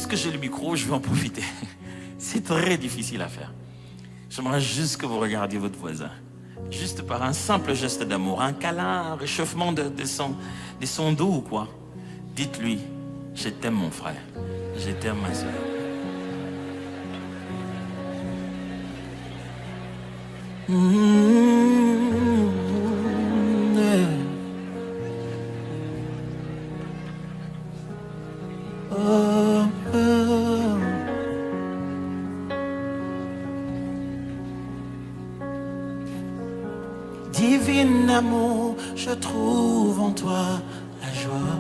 puisque j'ai le micro, je vais en profiter. C'est très difficile à faire. J'aimerais juste que vous regardiez votre voisin. Juste par un simple geste d'amour, un câlin, un réchauffement de son dos ou quoi. Dites-lui, je t'aime mon frère, je t'aime ma soeur. Divin amour, je trouve en toi la joie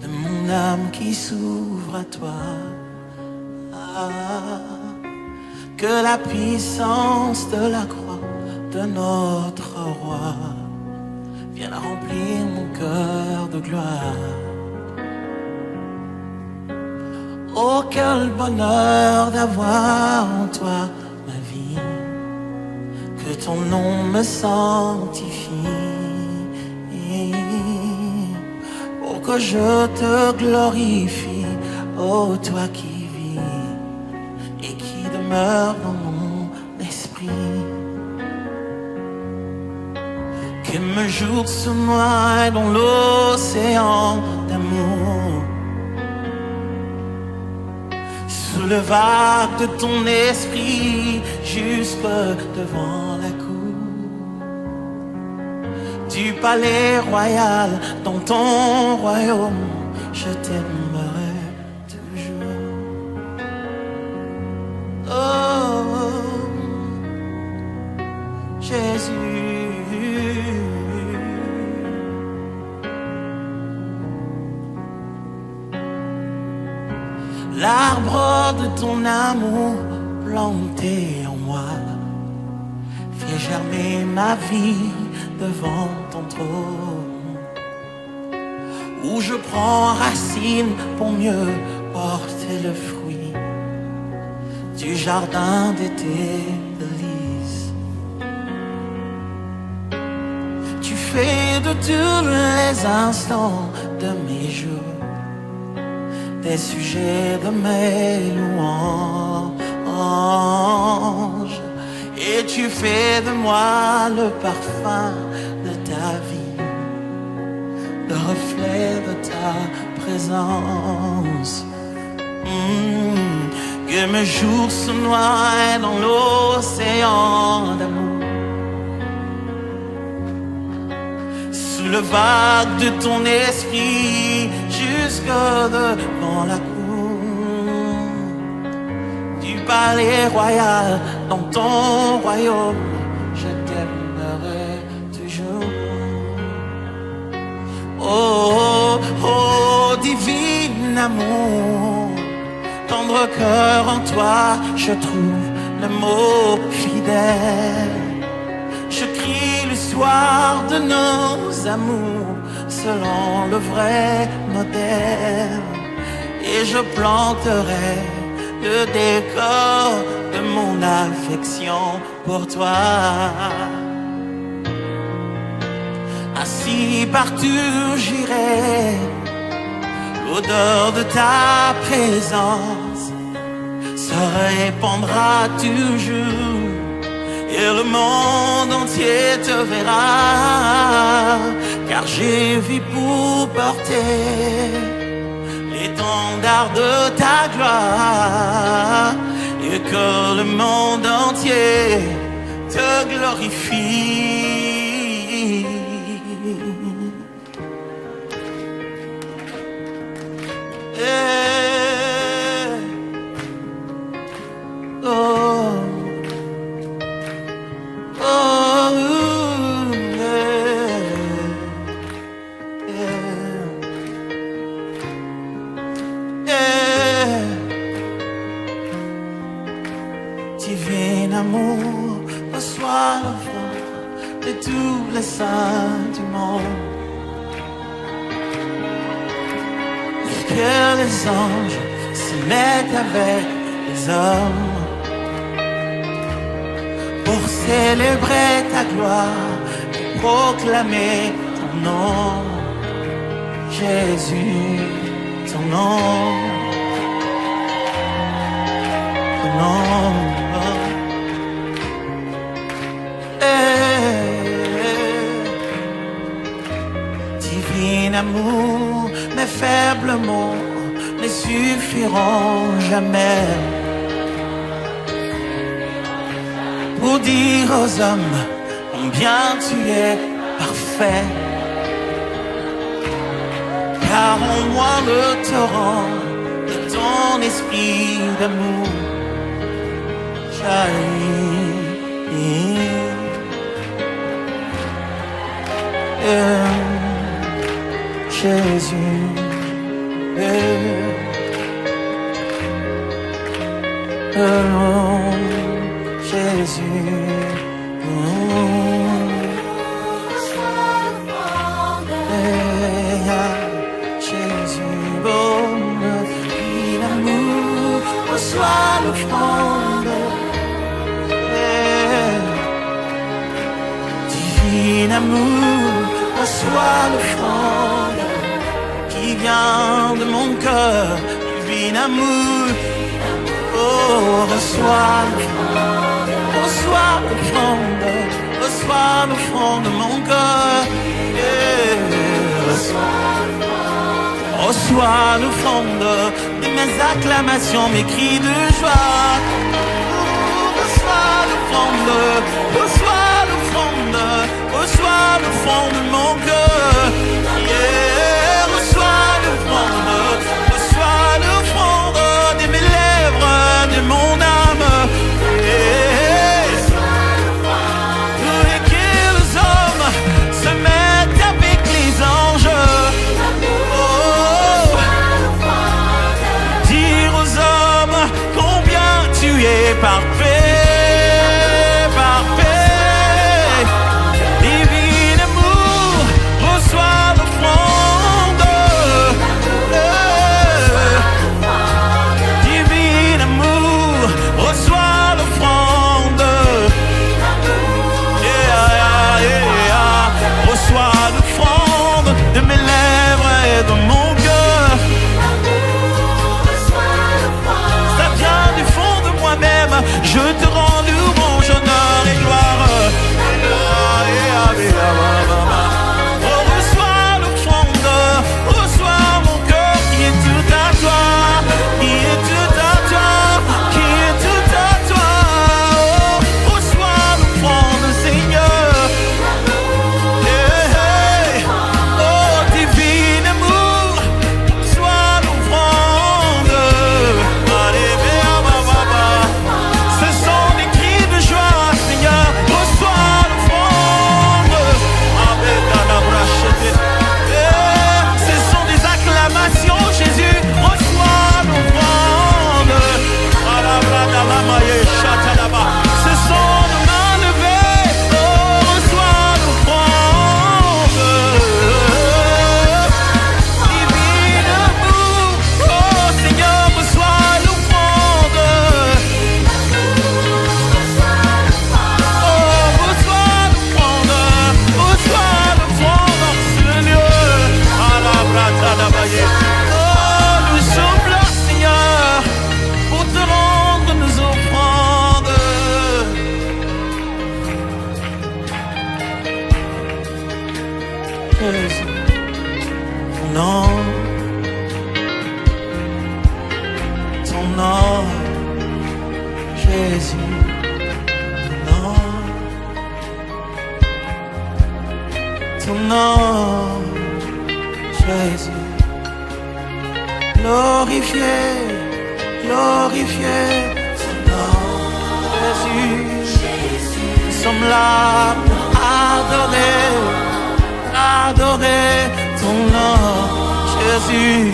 de mon âme qui s'ouvre à toi. Ah, que la puissance de la croix de notre roi vienne remplir mon cœur de gloire. Oh, quel bonheur d'avoir en toi ma vie, que ton nom me sanctifie, pour que je te glorifie, oh toi qui vis et qui demeure dans mon esprit. Que mes jours se noient dans l'océan d'amour, sous le vague de ton esprit, jusque devant la cour du palais royal. Dans ton royaume, je t'aimerai toujours. Oh, Jésus. L'arbre de ton amour planté en moi fait germer ma vie devant ton trône, où je prends racine pour mieux porter le fruit du jardin de tes délices. Tu fais de tous les instants de mes jours des sujets de mes louanges, et tu fais de moi le parfum de ta vie, le reflet de ta présence. Que mes jours se noient dans l'océan d'amour, sous le vague de ton esprit, jusque devant la cour du palais royal. Dans ton royaume, je t'aimerai toujours. Oh, oh, divin amour, tendre cœur en toi, je trouve le mot fidèle. Je crie l'histoire de nos amours selon le vrai modèle, et je planterai le décor de mon affection pour toi. Ainsi partout j'irai, l'odeur de ta présence se répandra toujours, et le monde entier te verra, car j'ai vu pour porter l'étendard de ta gloire, et que le monde entier te glorifie. Oh. Divin amour, reçois la foi de tous les saints du monde, et que les anges se mettent avec les hommes pour célébrer ta gloire et proclamer ton nom, Jésus, ton nom. mots ne suffiront jamais pour dire aux hommes combien tu es parfait. Car en moi le torrent de ton esprit d'amour jaillit. Jésus, Jésus, Jésus, bon, divin amour, reçois l'offrande. Divin amour, reçois l'offrande qui vient de mon cœur. Divin amour, oh, reçois l'offrande, reçois l'offrande, reçois l'offrande de mon cœur. Reçois l'offrande de mes acclamations, mes cris de joie. Reçois l'offrande, reçois l'offrande, reçois l'offrande de mon cœur. Reçois l'offrande, reçois l'offrande de mes lèvres, de mon âme. Et que les hommes se mettent avec les anges. Dire aux hommes combien tu es parfait, parfait. Divin amour, reçois l'offrande. Divin amour, reçois l'offrande. Reçois l'offrande de mes lèvres et de mon cœur. Ça vient du fond de moi-même. Je te rends louange, honneur et gloire. Oh, reçois l'offrande, reçois mon cœur qui est tout à toi, qui est tout à toi, qui est tout à toi. Oh, reçois l'offrande, Seigneur. Oh, divin amour, reçois l'offrande. Ce sont des cris de joie, Seigneur. Reçois l'offrande. Ce sont des acclamations, Jésus. Reçois l'offrande. Ce sont nos mains levées. Oh, reçois l'offrande. Divin amour. Oh, Seigneur, reçois l'offrande. Oh, reçois l'offrande. Reçois l'offrande en ce lieu. Oh, nous sommes là, Seigneur, pour te rendre nos offrandes. Jésus, ton nom, Jésus, ton nom, Jésus, glorifié, glorifié, ton nom, Jésus, nous sommes là pour adorer, adorer ton nom, Jésus,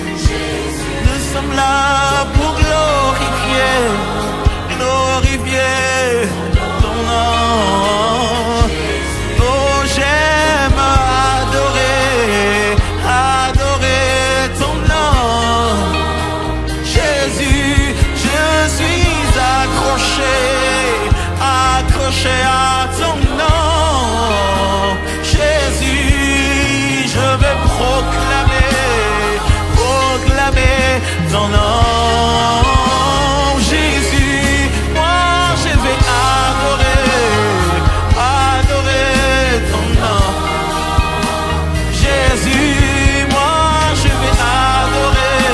nous sommes là pour glorifier, glorifier ton nom. Oh, j'aime adorer, adorer ton nom. Jésus, je suis accroché, accroché à ton nom. Jésus, je vais proclamer, proclamer ton nom. Jésus, moi je vais adorer, adorer ton nom. Jésus, moi je vais adorer,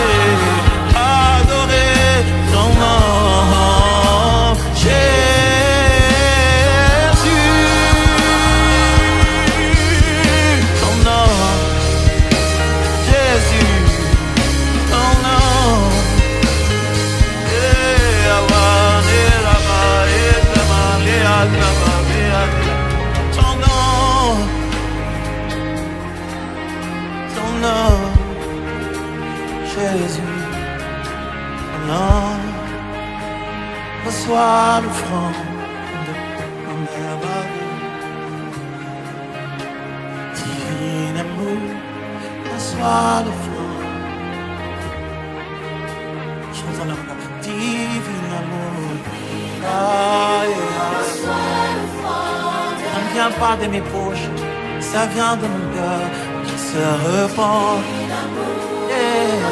Non, reçois l'offrande de mon amour. Divin amour, reçois l'offrande. Chantons la voix. Divin amour, ça ne vient pas de mes poches, ça vient de mon cœur qui se repent. Yeah.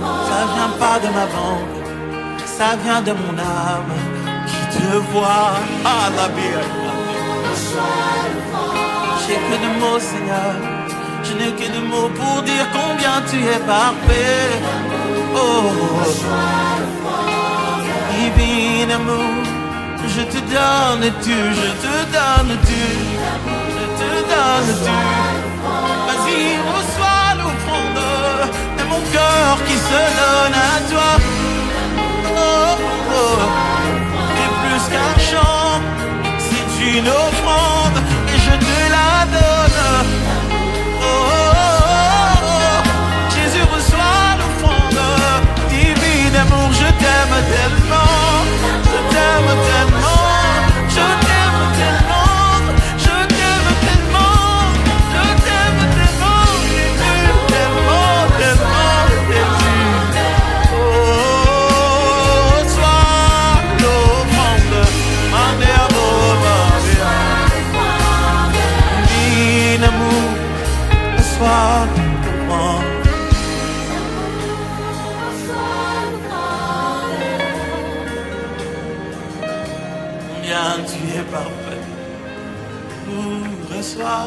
Ça vient pas de ma banque, ça vient de mon âme qui te voit. Ah, la bière. J'ai que de mots, Seigneur. Je n'ai que de mots pour dire combien tu es parfait. Oh, divin amour, je te donne tout, je te donne tout, je te donne tout. Vas-y, reçois l'offrande de mon cœur qui se donne à toi. Oh, oh. Et plus qu'un chant, c'est une offrande et je te la donne. Oh, oh, oh. Jésus, reçois l'offrande. Divin amour, je t'aime tellement, je t'aime tellement, je t'aime tellement, je t'aime tellement, je t'aime tellement, Jésus, tellement, tellement, Jésus. Oh, sois l'offrande, mon amour, divin amour, sois l'offrande. Tu es parfait. Reçois,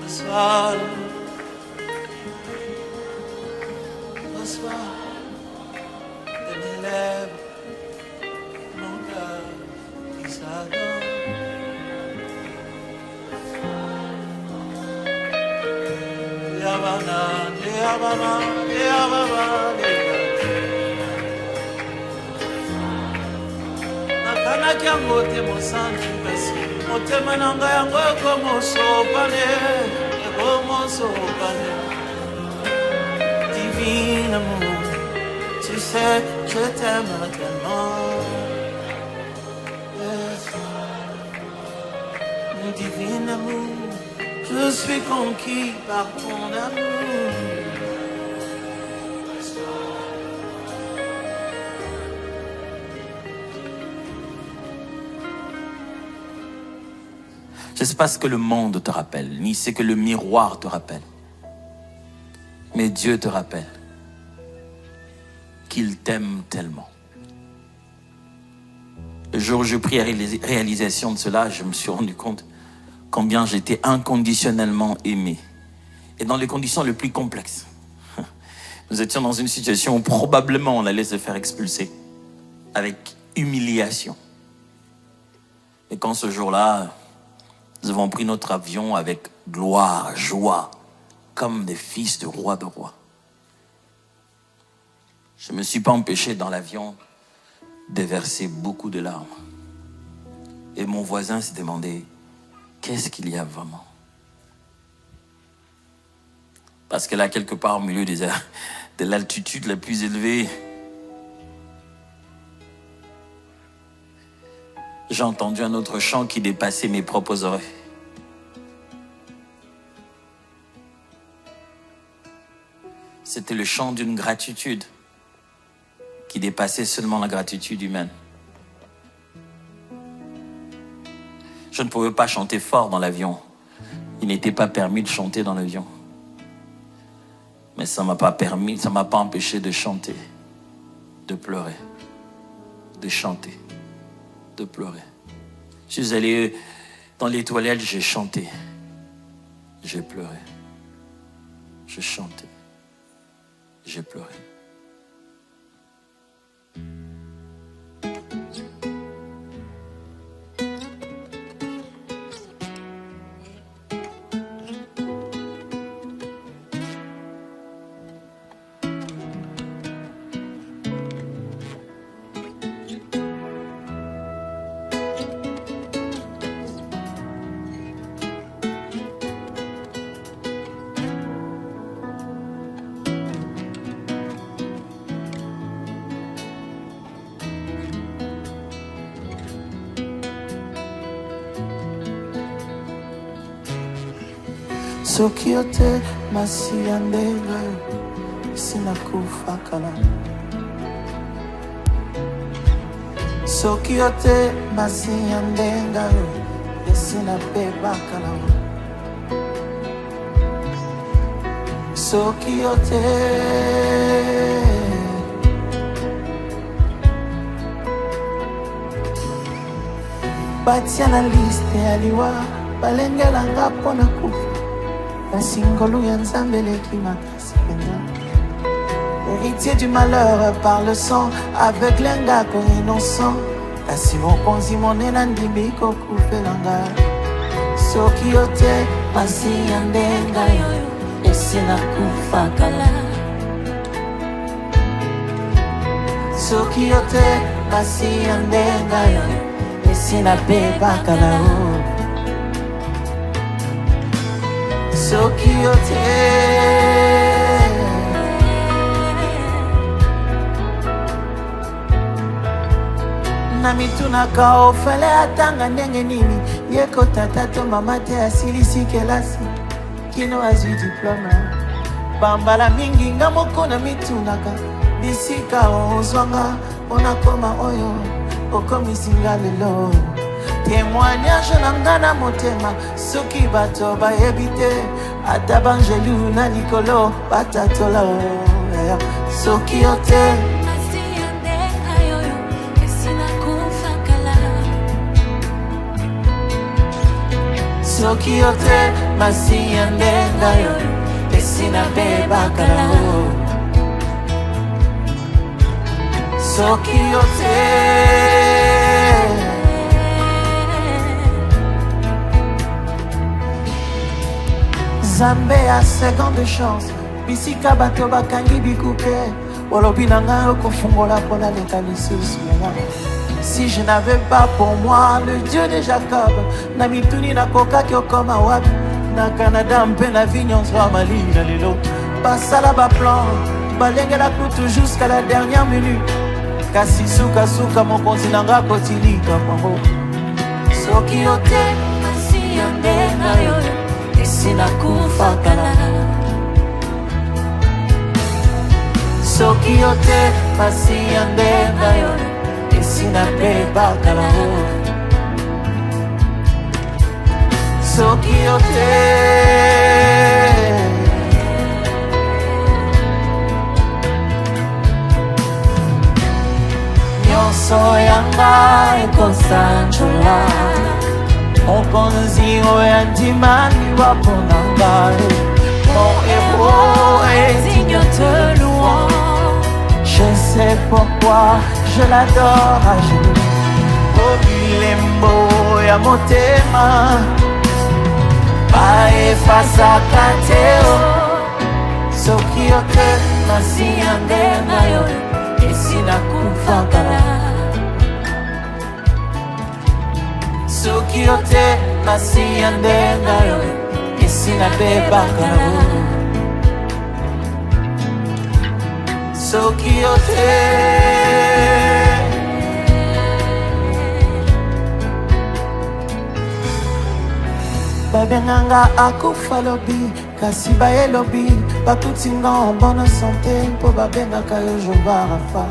reçois, reçois de mes lèvres, mon cœur qui s'adore. Yabana, yabana, yabana, Nakanaki motema santi pesi motema nanga yango ekomosopane ekomosopane. Divin amour, tu sais je t'aime tellement. Yes. Divin amour, je suis conquis par ton amour. Je ne sais pas ce que le monde te rappelle, ni ce que le miroir te rappelle. Mais Dieu te rappelle qu'il t'aime tellement. Le jour où je pris à réalisation de cela, je me suis rendu compte combien j'étais inconditionnellement aimé. Et dans les conditions les plus complexes. Nous étions dans une situation où probablement on allait se faire expulser avec humiliation. Et quand ce jour-là, nous avons pris notre avion avec gloire, joie, comme des fils de rois de rois. Je ne me suis pas empêché dans l'avion de verser beaucoup de larmes. Et mon voisin s'est demandé, qu'est-ce qu'il y a vraiment? Parce que là, quelque part au milieu de l'altitude la plus élevée, j'ai entendu un autre chant qui dépassait mes propres oreilles. C'était le chant d'une gratitude qui dépassait seulement la gratitude humaine. Je ne pouvais pas chanter fort dans l'avion. Il n'était pas permis de chanter dans l'avion. Mais ça m'a pas empêché de chanter, de pleurer, de chanter, de pleurer. Je suis allé dans les toilettes, j'ai chanté, j'ai pleuré, j'ai chanté, j'ai pleuré. soki yo te masi ya ndenga esi nakufa kala soki yo te masi ya ndenga esi nabeba kala soki yo te batia na liste ya liwa balengelanga mpona kufa kasi ngolu ya nzambe eleki makasi penza héritier du malheur par le sang aveuglenga ko innocent kasi mokonzi monene ndimi kokufelanga soki yo te masi ya ndenga yoyo esi nakufa kala soki yo te masi ya ndenga yoyo esi nabeba kala soki yo te na mitunaka ofele atanga ndenge nini yeko tata to mama te asilisi kelasi kino azwi diplome bambala mingi nga moko na mitunaka bisika ozwanga mpona koma oyo okomisinga lelo témoignage na nga na motema soki bato bayebi te ata bangelu na likolo batatola soki yo te soki yo te masi ya ndenga yoyo esi nabeba kala soki yo te Zambe a seconde chance bisika bato bakangi bikuke olobi na ngai okofungola mpona leka lisusu si je n'avais pas pour moi le Dieu de Jacob na mituni nakokaki okoma wapi na Canada mpe na vi nyonso ya Mali na lelo basala baplan balengela kutu jusqu'à la dernière minute kasi sukasuka mokonzi na nga kotilika mbango soki yo te masi ya ndenga yoyo esi nakufa kala soki yo te masi ya ndenga yoyo esi nabeba kala soki yo te nyonso yanga ekosanjola mokonzi oyo andimani wapona ngai mon héros est digne de louange je sais pourquoi je l'adore à genoux oh bilembo ya motema baefasaka te soki yo te masi ya ndenga yoyo esi nakufa kala soki yo te masi ya ndenga yoyo esi nabeba kala soki yo te babenganga akufa lobi kasi baye lobi bakutinga en bonne santé mpo babengaka yo Jova Rafa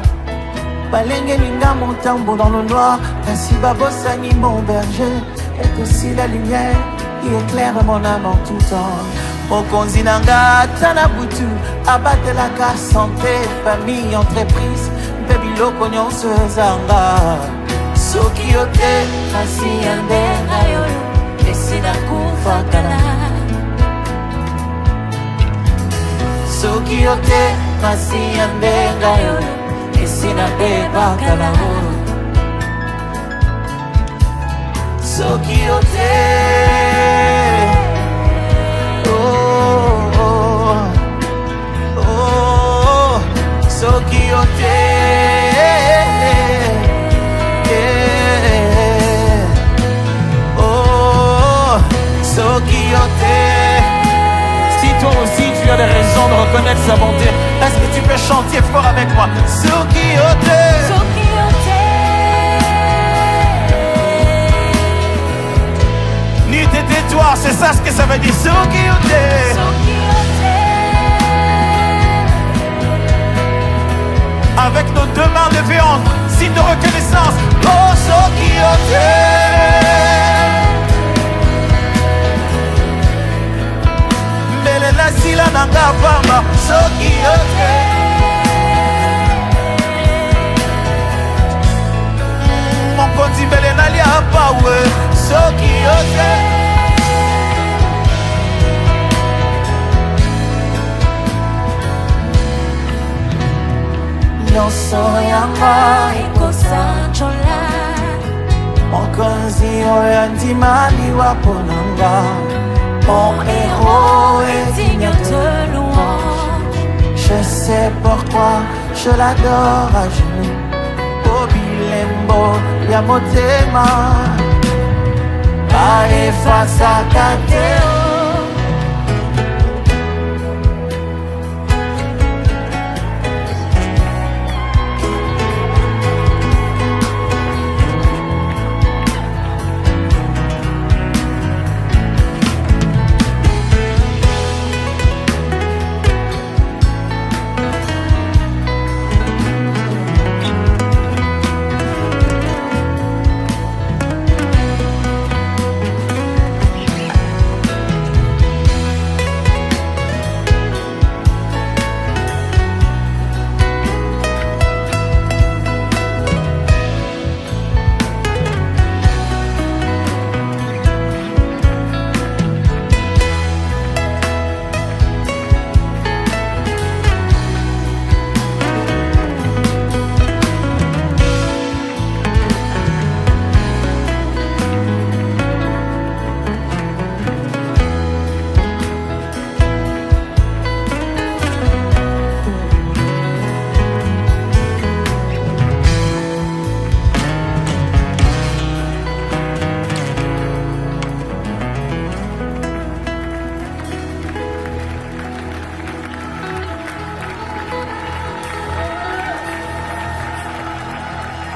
balengelinga motambo dans le noir kasi babosani mon berger et que si la lumière qui éclaire mon âme en tout temps mokonzi nanga ata na butu abatelaka santé famille entreprise mpe biloko nyonso ezanga soki yo te masi ya ndenga yoyo esi nakufa kala soki yo te masi ya ndenga yoyo esi nabeba kala soki yo te soki yo te soki yo te si toi aussi tu as des raisons de reconnaître sa bonté est-ce que tu peux chanter fort avec moi soki yo te nuit et victoire, c'est ça ce que ça veut dire. Sokiote. Avec nos deux mains levées en signe de reconnaissance. Oh, Sokiote. Melela sila nanga pamba. Sokiote. Mon konti melela lia pawe. Sokiote. Nyonso yanga ekosanchola mokonzi oyo andimali waponanga. mon héros est digne de louange. Je sais pourquoi je l'adore à genoux. O bilembo ya motema aefasaka te.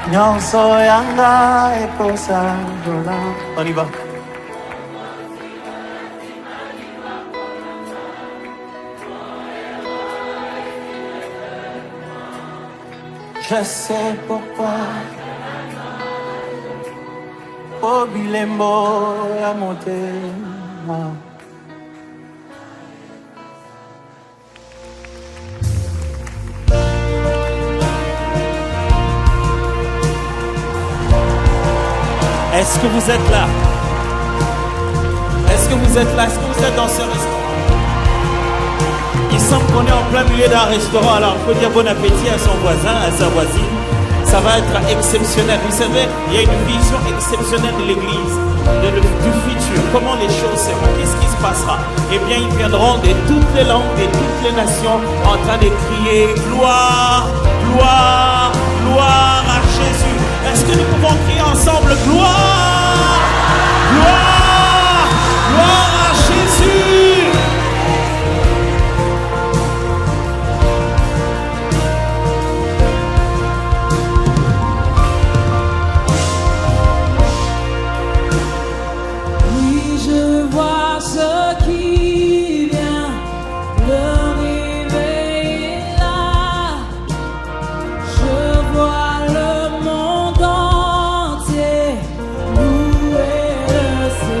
Nyonso yanga ekosanchola. On y va. Je sais pourquoi. O bilembo ya motema. Est-ce que vous êtes là? Est-ce que vous êtes là? Est-ce que vous êtes dans ce restaurant? Il semble qu'on est en plein milieu d'un restaurant. Alors il faut dire bon appétit à son voisin, à sa voisine. Ça va être exceptionnel. Vous savez, il y a une vision exceptionnelle de l'Église, du futur. Comment les choses seront? Qu'est-ce qui se passera? Eh bien, ils viendront de toutes les langues, de toutes les nations, en train de crier gloire, gloire, gloire à Jésus. Est-ce que nous pouvons crier ensemble gloire, gloire, gloire à Jésus? Oui, je vois ce qui vient, le réveil est là. Je vois le monde entier louer le Seigneur.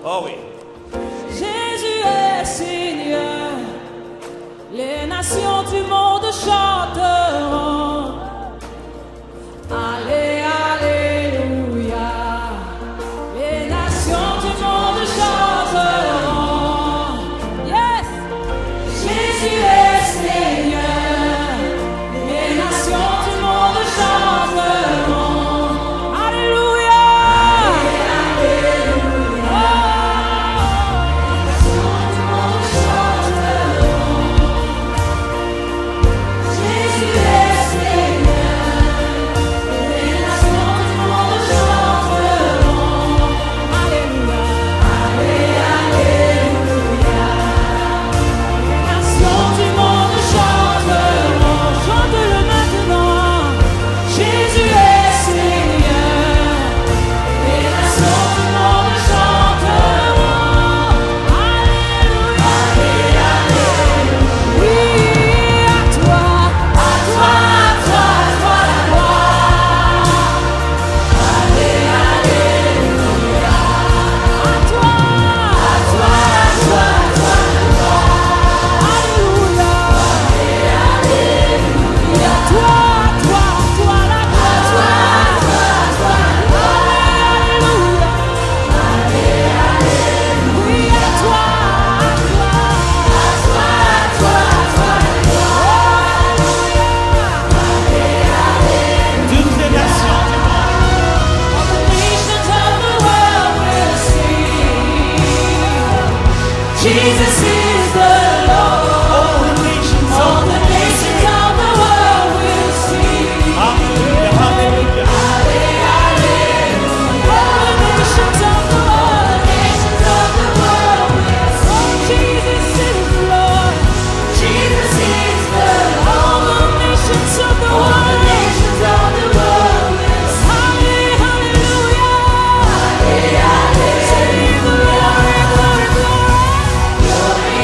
Oh oui. Jésus est Seigneur. Les nations du monde chanteront. Allez, alléluia. Les nations du monde chanteront. Yes. Jésus est Seigneur. Les nations du monde chanteront. Alléluia. Jésus est Seigneur. Les nations du monde chanteront. Alléluia. Alléluia. Les nations du monde chanteront. Chante-le maintenant. Jésus est Seigneur. Les nations du monde chanteront. Alléluia. Oui, à toi, à toi, à toi, à toi la gloire. Alléluia. À toi, à toi, à toi, à toi la gloire. Alléluia. Alléluia. À toi, à toi, à toi la gloire. À toi, à toi, à toi la gloire. Alléluia. Oui, à toi, à toi, à toi, à toi, à toi la gloire. Toutes les nations du monde. All the nations of the world will sing. Jesus is the Lord. All the nations All of the nations of the world will sing. Hallelujah, hallelujah. All the nations of the world, nations of the world will sing. Jesus is the Lord. Jesus is the Lord. All the nations of the world, nations of the world will sing. Hallelujah. Sing glory, glory, glory.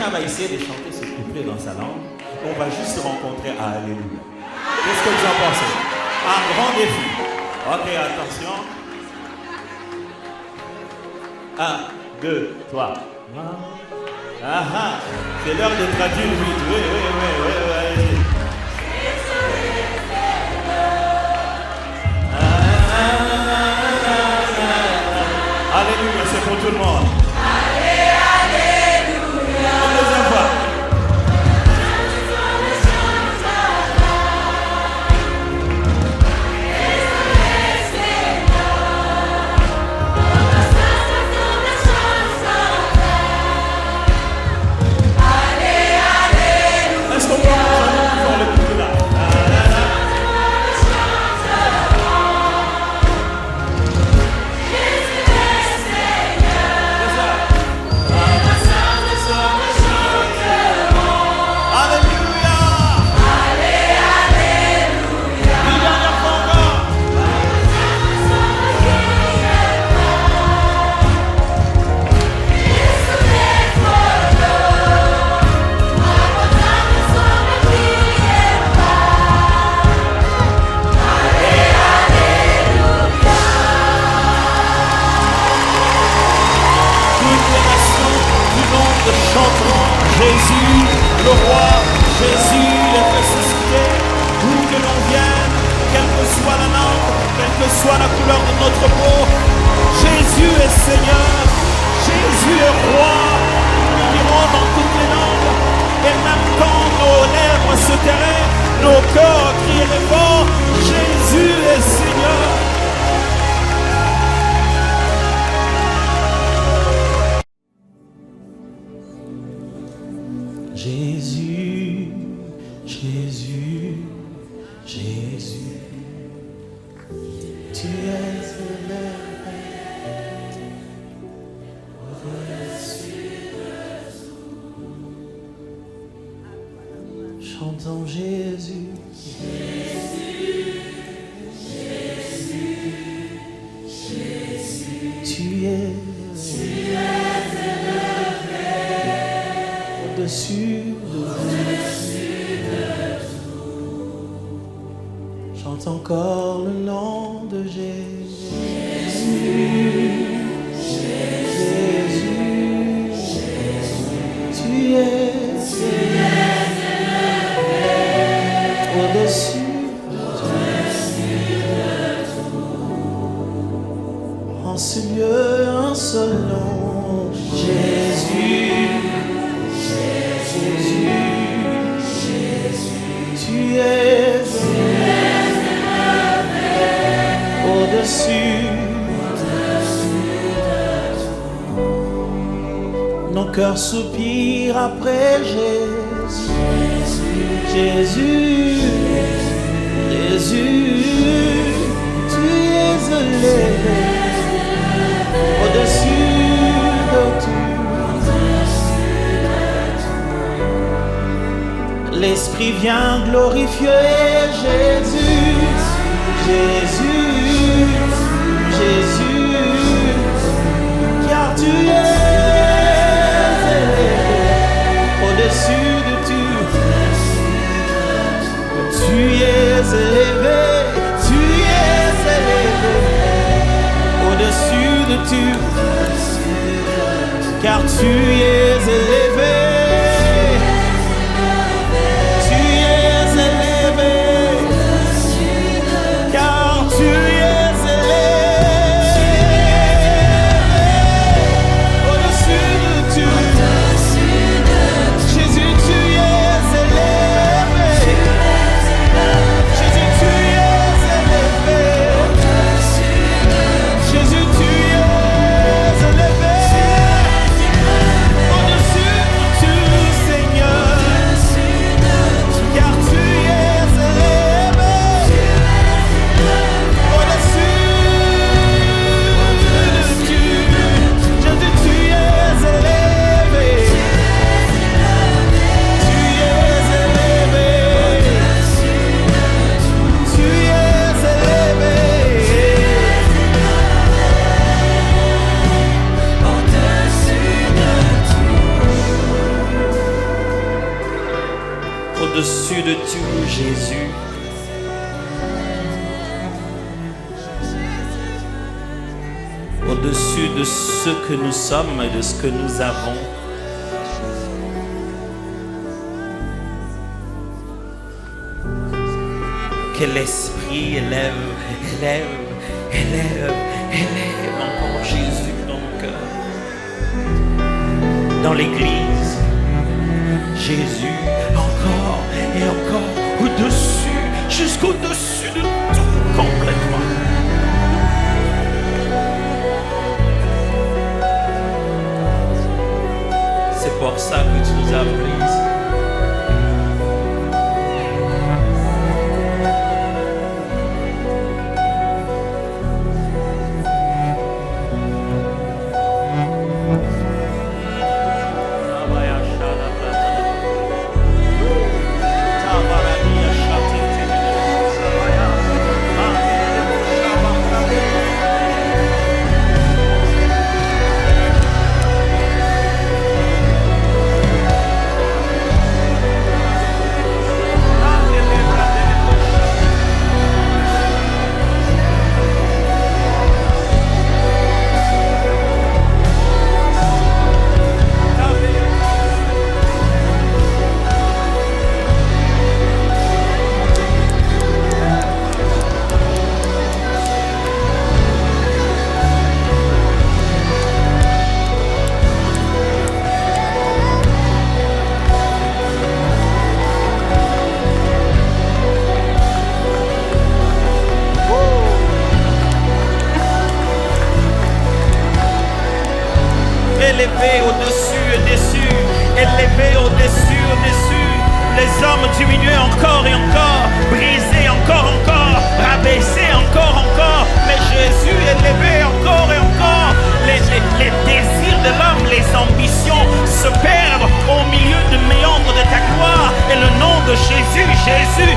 chacun va essayer de chanter ce couplet dans sa langue. On va juste se rencontrer à Alléluia. Qu'est-ce que vous en pensez? Un grand défi. Ok, attention. 1, 2, 3. Ah ah, c'est l'heure de traduire vite. Oui, allez-y. Alléluia, c'est pour tout le monde. Alléluia. Une deuxième fois. Est-ce qu'on peut faire le coup là? Jésus, le roi, Jésus est ressuscité, où que l'on vienne, quelle que soit la langue, quelle que soit la couleur de notre peau, Jésus est Seigneur, Jésus est roi, nous dirons dans toutes les langues, et même quand nos lèvres se tairaient, nos cœurs crieraient fort, Jésus est Seigneur. Jésus, Jésus, Jésus, Tu es élevé chantons Jésus. Tu es au-dessus de tout. Chante encore le nom de Jésus. Jésus, tu es au-dessus de tout. En ce lieu, un seul nom, Jésus. Tu es au-dessus. Nos cœurs soupirent après Jésus. Jésus, Jésus, tu es élevé au-dessus de tout. L'Esprit vient glorifier Jésus, Jésus, Jésus, car tu es élevé au-dessus de tout. Tu es élevé, tu es élevé au-dessus de tout, car tu es élevé. Oh au-dessus de tout, Jésus. Au-dessus de ce que nous sommes et de ce que nous avons. Que l'Esprit élève encore Jésus dans nos cœurs. Dans l'Église, Jésus encore et encore au-dessus, jusqu'au-dessus de tout complètement. C'est pour ça que tu nous as appelés ici. Élevé au-dessus et dessus, élevé au-dessus, au-dessus. Les hommes diminués encore et encore, brisés encore, rabaissés encore. Mais Jésus élevé encore et encore. Les désirs de l'homme, les ambitions se perdent au milieu du méandre de ta gloire. Et le nom de Jésus, Jésus.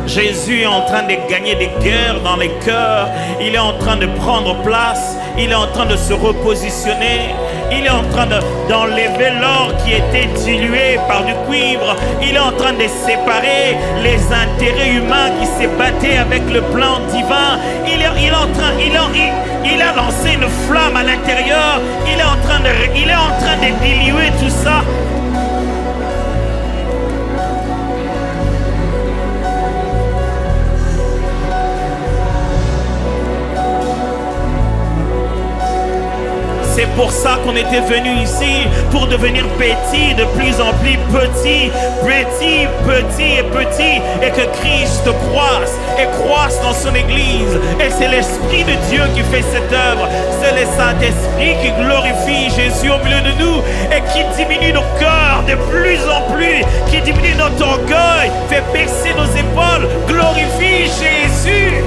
Jésus est en train de gagner des guerres dans les cœurs. Il est en train de prendre place. Il est en train de se repositionner. Il est en train d'enlever l'or qui était dilué par du cuivre. Il est en train de séparer les intérêts humains qui se battaient avec le plan divin. Il a lancé une flamme à l'intérieur. Il est en train de diluer tout ça. C'est pour ça qu'on était venu ici, pour devenir petit, de plus en plus petit, et que Christ croisse et croisse dans son Église. Et c'est l'Esprit de Dieu qui fait cette œuvre. C'est le Saint-Esprit qui glorifie Jésus au milieu de nous et qui diminue nos cœurs de plus en plus, qui diminue notre orgueil, fait baisser nos épaules, glorifie Jésus.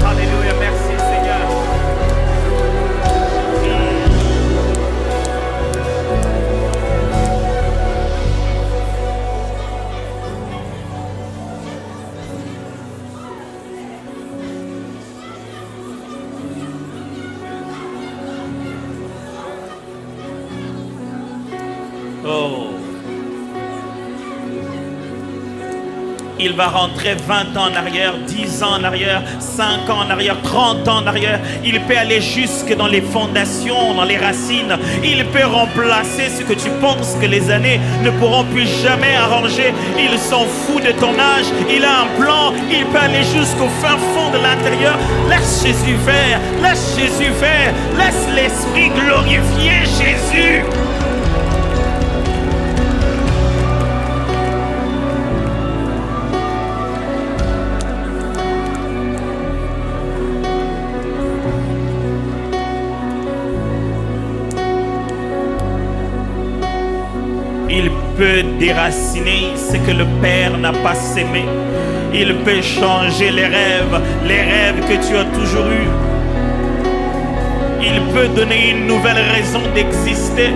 Alléluia, merci Seigneur. Oh. Il va rentrer 20 ans en arrière, 10 ans en arrière, 5 ans en arrière, 30 ans en arrière. Il peut aller jusque dans les fondations, dans les racines. Il peut remplacer ce que tu penses que les années ne pourront plus jamais arranger. Il s'en fout de ton âge. Il a un plan. Il peut aller jusqu'au fin fond de l'intérieur. Laisse Jésus faire. Laisse Jésus faire. Laisse l'Esprit glorifier Jésus. peut déraciner ce que le Père n'a pas sémé. Il peut changer les rêves que tu as toujours eus. Il peut donner une nouvelle raison d'exister.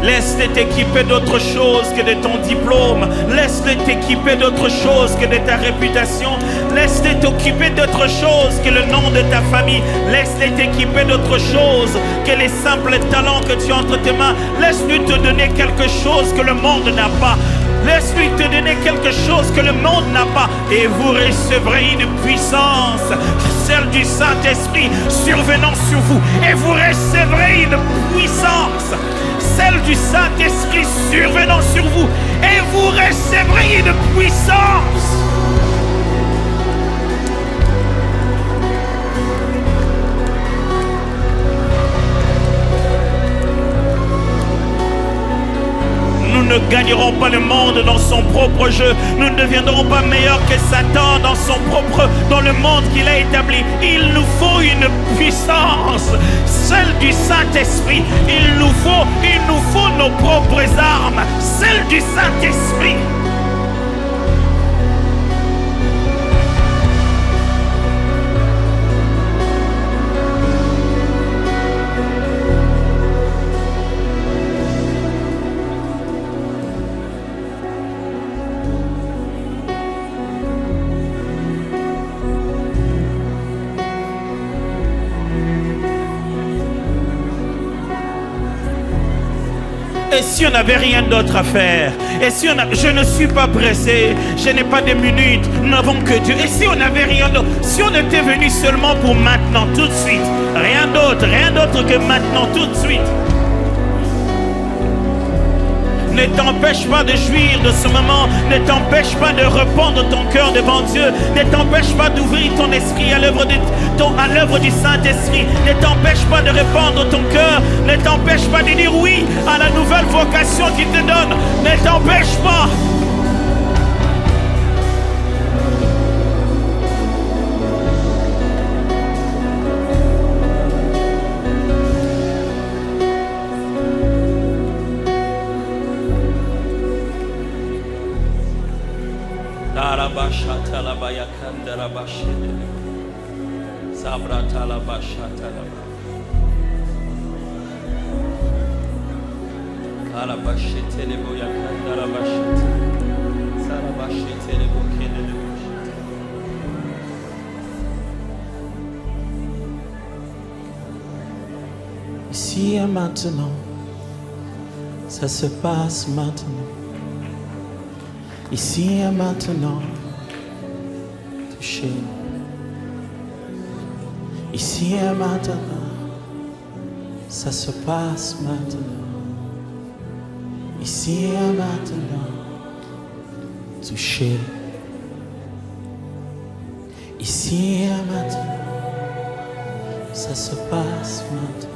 Laisse-les t'équiper d'autre chose que de ton diplôme. Laisse-les t'équiper d'autre chose que de ta réputation. Laisse-les t'occuper d'autre chose que le nom de ta famille. Laisse-les t'équiper d'autre chose que les simples talents que tu as entre tes mains. Laisse-lui te donner quelque chose que le monde n'a pas. Laisse-lui te donner quelque chose que le monde n'a pas. Et vous recevrez une puissance, celle du Saint-Esprit, survenant sur vous. Et vous recevrez une puissance, celle du Saint-Esprit, survenant sur vous. Et vous recevrez une puissance. Nous ne gagnerons pas le monde dans son propre jeu. Nous ne deviendrons pas meilleurs que Satan dans le monde qu'il a établi. Il nous faut une puissance, celle du Saint-Esprit. Il nous faut nos propres armes, celle du Saint-Esprit. Et si on n'avait rien d'autre à faire? Et si je ne suis pas pressé, je n'ai pas de minutes, nous n'avons que Dieu. Et si on n'avait rien d'autre? Si on était venu seulement pour maintenant, tout de suite, rien d'autre que maintenant, tout de suite. Ne t'empêche pas de jouir de ce moment. Ne t'empêche pas de répandre ton cœur devant Dieu. Ne t'empêche pas d'ouvrir ton esprit à l'œuvre du Saint-Esprit. Ne t'empêche pas de répandre ton cœur. Ne t'empêche pas de dire oui à la nouvelle vocation qu'il te donne. Ne t'empêche pas. Ici et maintenant, ça se passe maintenant. Ici et maintenant, touché. Ici et maintenant, ça se passe maintenant. Ici et maintenant, touché. Ici et maintenant, ça se passe maintenant.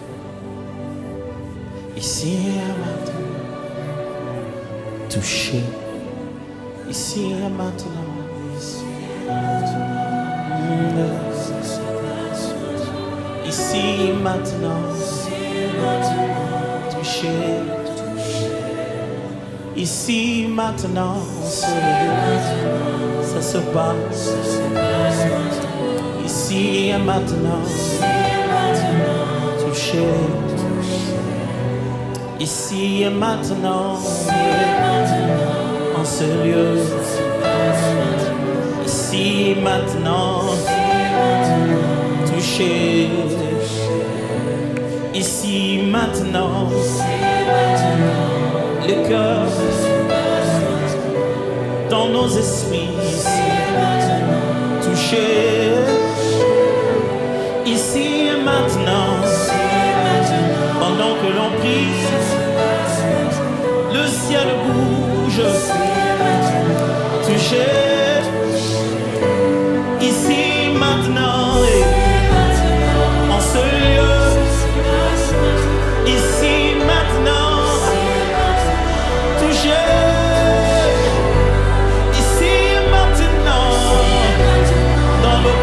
Ici et maintenant, touché. Ici et maintenant, ici et maintenant, touché. Ici et maintenant, ça se passe. Ici et maintenant, touché. Ici et maintenant, en ce lieu. Ici et maintenant, touché. Ici maintenant, le cœur dans nos esprits, touché. Ici et maintenant, pendant que l'on prie, le ciel bouge, touché. Ici maintenant, en ce lieu. Ici maintenant, touché. Ici maintenant, dans nos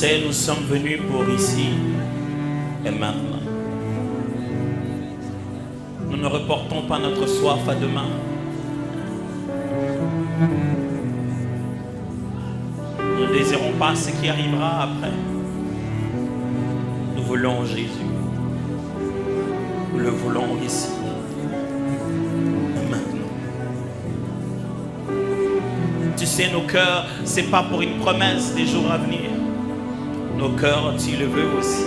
sais, nous sommes venus pour ici et maintenant. Nous ne reportons pas notre soif à demain. Nous ne désirons pas ce qui arrivera après. Nous voulons Jésus. Nous le voulons ici et maintenant. Tu sais, nos cœurs, c'est pas pour une promesse des jours à venir. Nos cœurs, tu le veux aussi.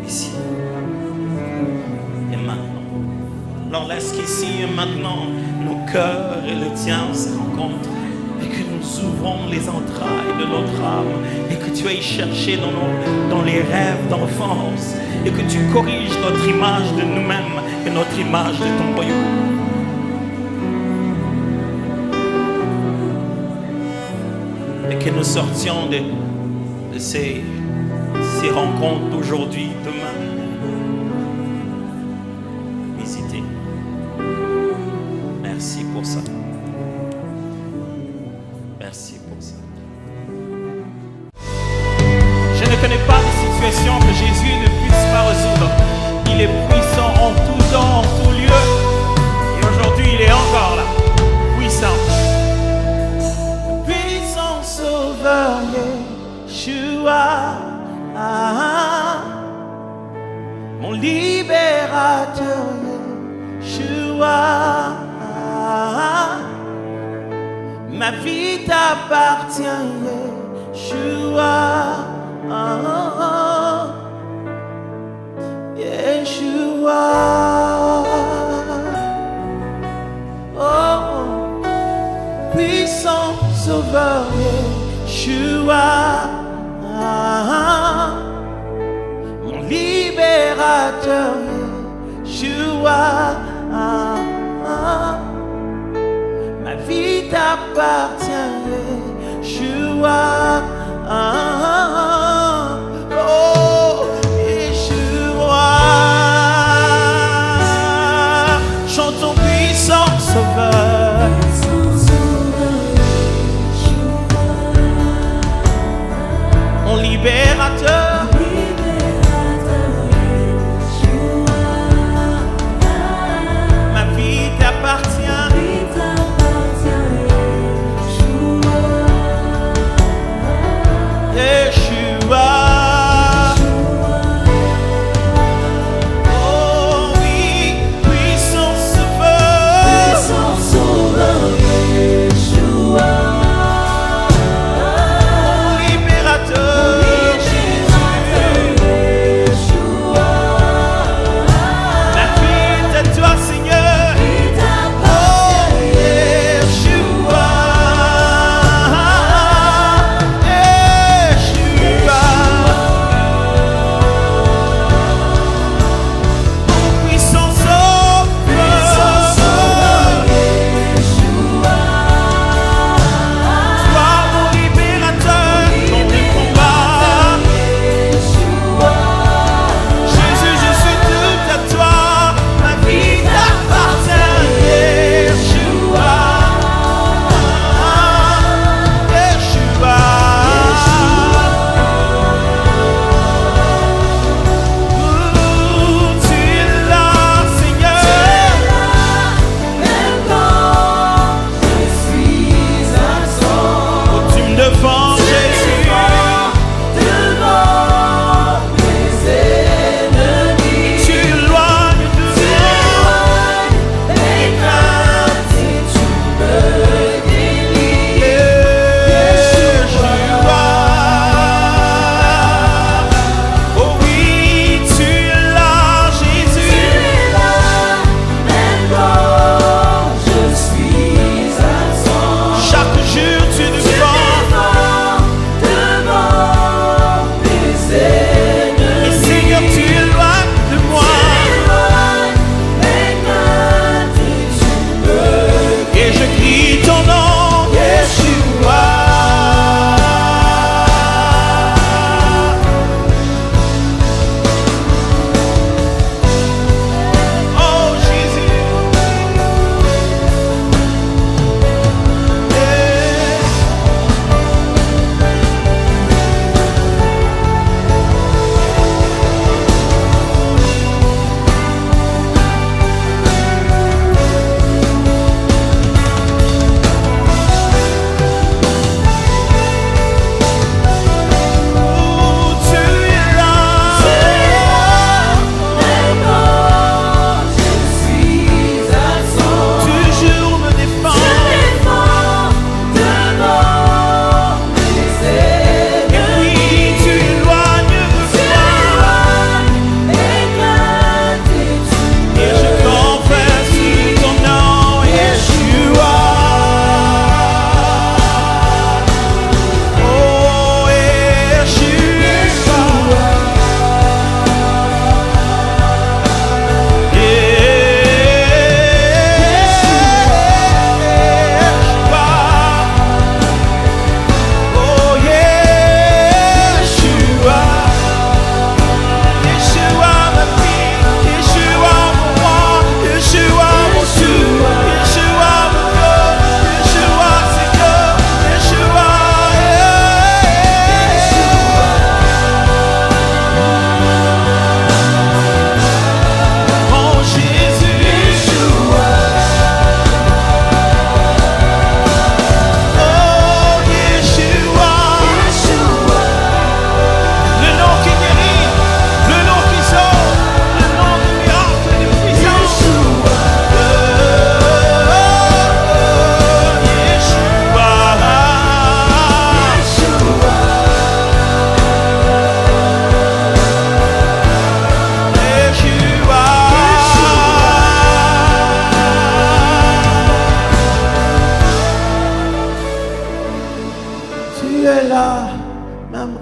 Ici et maintenant. Alors laisse qu'ici et maintenant, nos cœurs et le tien se rencontrent et que nous ouvrons les entrailles de notre âme et que tu ailles chercher dans les rêves d'enfance et que tu corriges notre image de nous-mêmes et notre image de ton royaume. Et que nous sortions de ces rencontres d'aujourd'hui, demain, visiter. Merci pour ça. Merci pour ça. Je ne connais pas de situation que Jésus ne puisse pas résoudre. Il est puissant en tout temps, en tout lieu. Et aujourd'hui, il est encore là. Puissant. Puissant sauveur, Yeshua, mon libérateur, Yeshua, ma vie t'appartient, Yeshua, Yeshua, oh, puissant sauveur, Yeshua, mon libérateur, Yeshua, ma vie t'appartient, Yeshua, oh, Yeshua, chantons puissant sauveur. Mon libérateur, ma vie t'appartient, Yeshua. Oh oui, puissant sauveur, mon libérateur,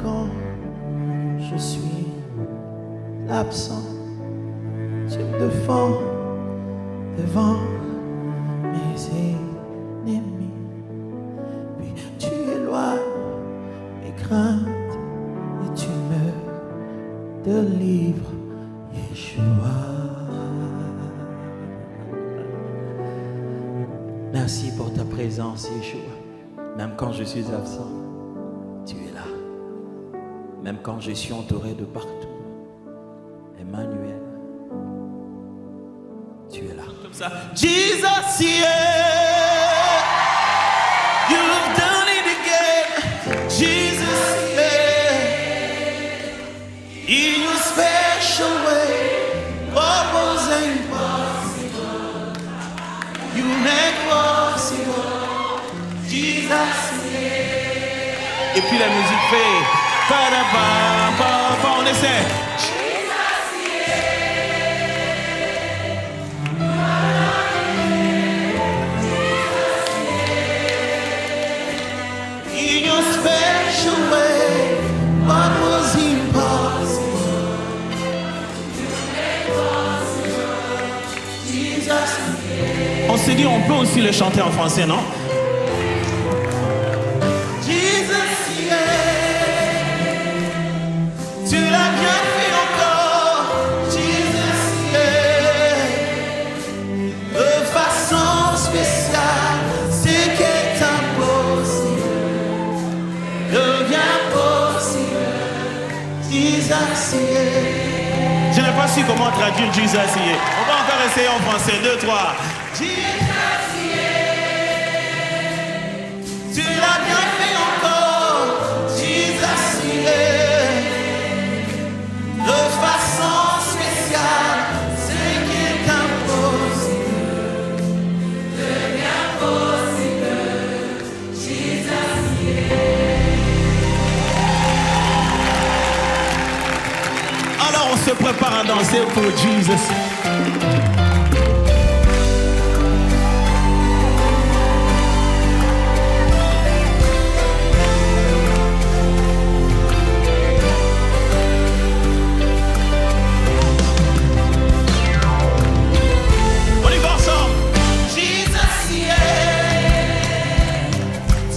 quand je suis absent. Tu me défends devant mes ennemis. Puis tu éloignes mes craintes et tu me délivres, Yeshua. Merci pour ta présence, Yeshua. Même quand je suis absent, tu es là. Même quand je suis entouré de partout, Emmanuel, tu es là. Comme ça. Jesus, yeah. You've done it again. Jesus, yeah. In your special way, what was impossible, you make possible. Jesus, Et puis la musique fait. On essaie. in your special way, what was impossible, Jesus. On s'est dit, on peut aussi le chanter en français, non? Jesus, yeah. Tu l'as bien fait encore, Jesus, yeah. De façon spéciale, ce qui est impossible devient possible, Jesus, yeah. Je n'ai pas su comment traduire Jesus here. On va encore essayer en français. 2, 3. Jesus, yeah. Tu l'as bien fait encore, Jesus, yeah. De façon spéciale, ce qui est impossible devient possible, Jesus, yeah. Alors on se prépare à danser pour Jesus. On y va ensemble. Jesus, yeah.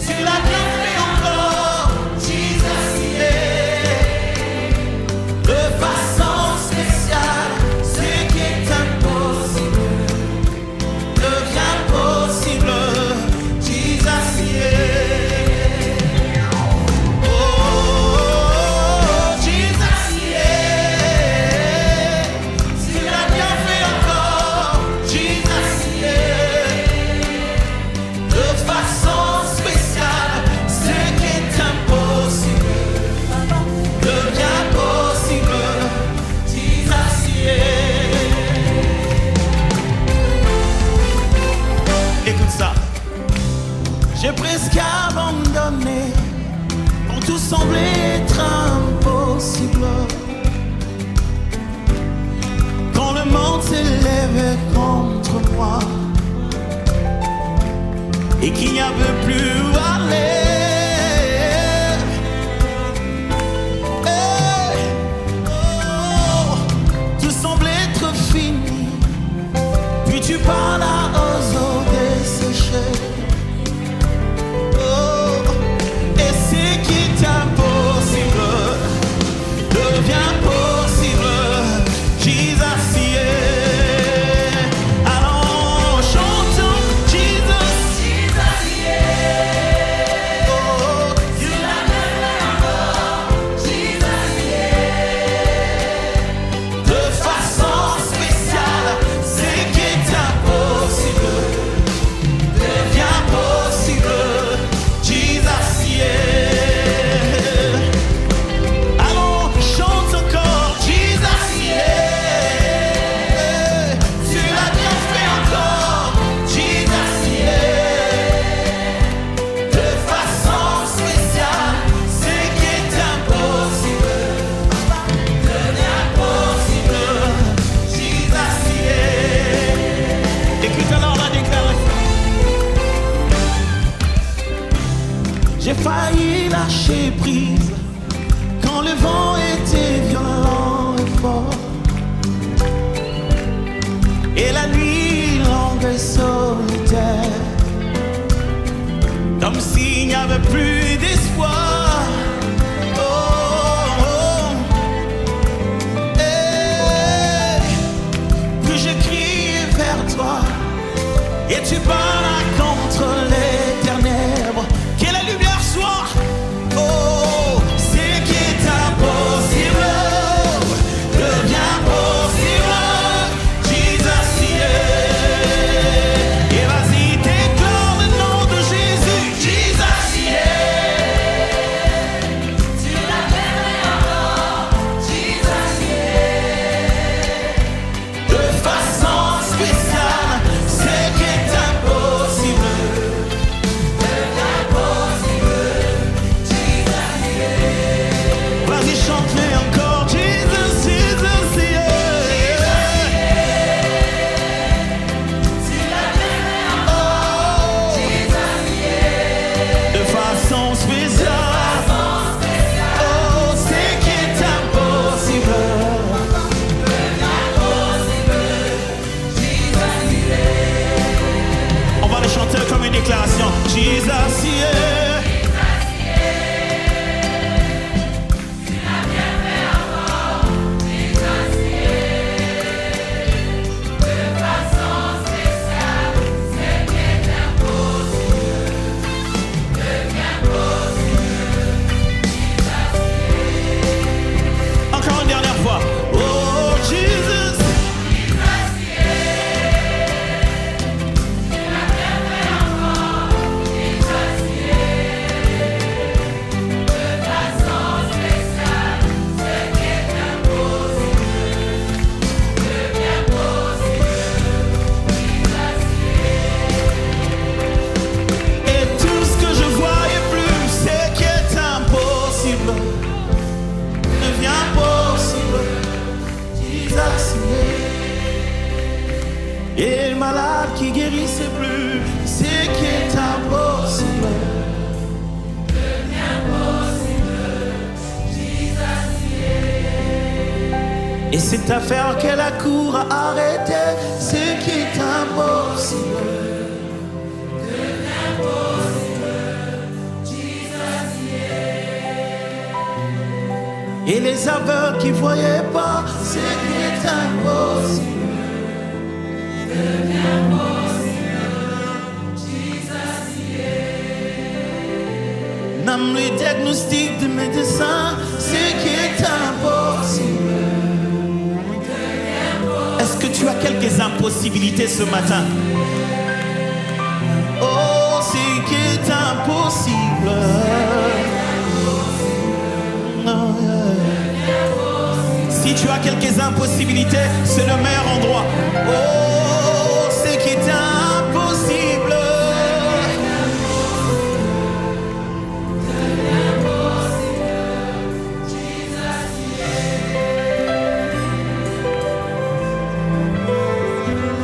Tu l'as bien fait encore, Jesus, yeah. De façon spéciale, ce qui est impossible le vent était violent et fort, et la nuit longue et solitaire, comme s'il n'y avait plus d'espoir. Oh, oh. Et puis je crie vers toi, et tu parles contre les ténèbres. Que la lumière soit. Oh, ce qui est impossible devient possible. Jesus, yeah. Et vas-y, déclare le nom de Jésus. Jesus, yeah. Tu l'appellerais encore. Jesus, yeah. De façon spéciale, ce qui est impossible devient possible. Jesus, yeah. Vas-y, chante-le encore. Jesus, Jesus, yeah. Oh, de façon spéciale. Oh, c'est qui est impossible. On va le chanter comme une déclaration. Jesus, yeah. Encore une dernière fois. Oh, Jesus. Et tout ce que je voyais plus, c'est qui est impossible devient possible. Jesus, yeah. Et le malade qui guérissait plus, c'est qui est impossible devient possible. Jesus, yeah. Et cette affaire que la cour a arrêtée, c'est qui est impossible. Et les aveugles qui voyaient pas, c'est qui est impossible. Même le diagnostic de médecin, c'est qui est impossible. Est-ce que tu as quelques impossibilités ce matin? Oh, c'est qui est impossible. Non, yeah. Si tu as quelques impossibilités, c'est le meilleur endroit. Oh, c'est qui est impossible.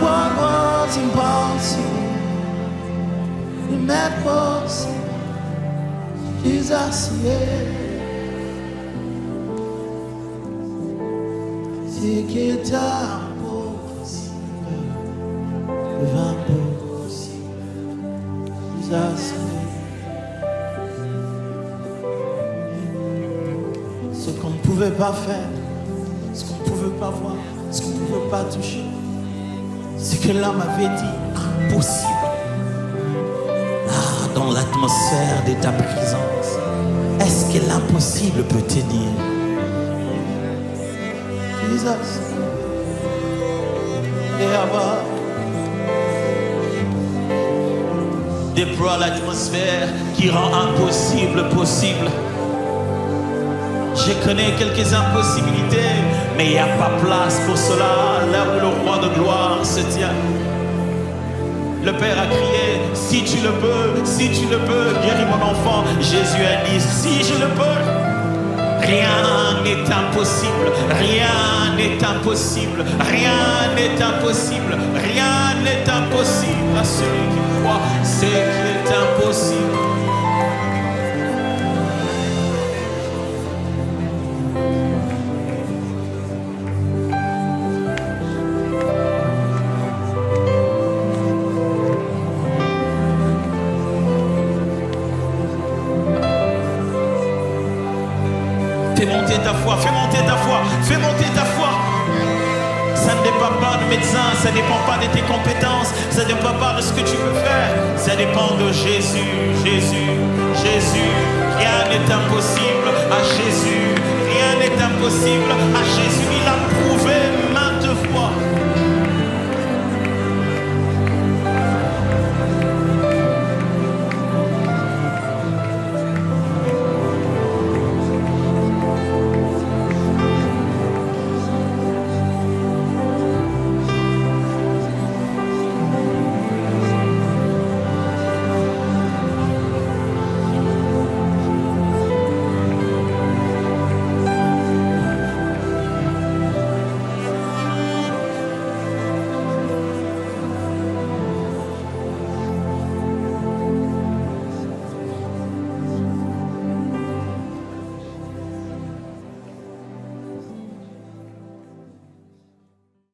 What was impossible, you made possible. Jesus, yeah. C'est qui est impossible devint possible. Jesus, ce qu'on ne pouvait pas faire, ce qu'on ne pouvait pas voir, ce qu'on ne pouvait pas toucher, ce que l'homme avait dit impossible. Ah, dans l'atmosphère de ta présence, est-ce que l'impossible peut tenir? Jesus. Et là-bas, déploie l'atmosphère qui rend impossible possible. Je connais quelques impossibilités, mais il n'y a pas place pour cela là où le roi de gloire se tient. Le Père a crié, si tu le peux, si tu le peux, guéris mon enfant. Jésus a dit, si je le peux. Rien n'est impossible, rien n'est impossible, rien n'est impossible, rien n'est impossible à celui qui croit, c'est qui est impossible. monter ta foi, fais monter ta foi, fais monter ta foi. Ça ne dépend pas de médecin, ça ne dépend pas de tes compétences, ça ne dépend pas de ce que tu peux faire, ça dépend de Jésus, Jésus, Jésus. Rien n'est impossible à Jésus, rien n'est impossible à Jésus.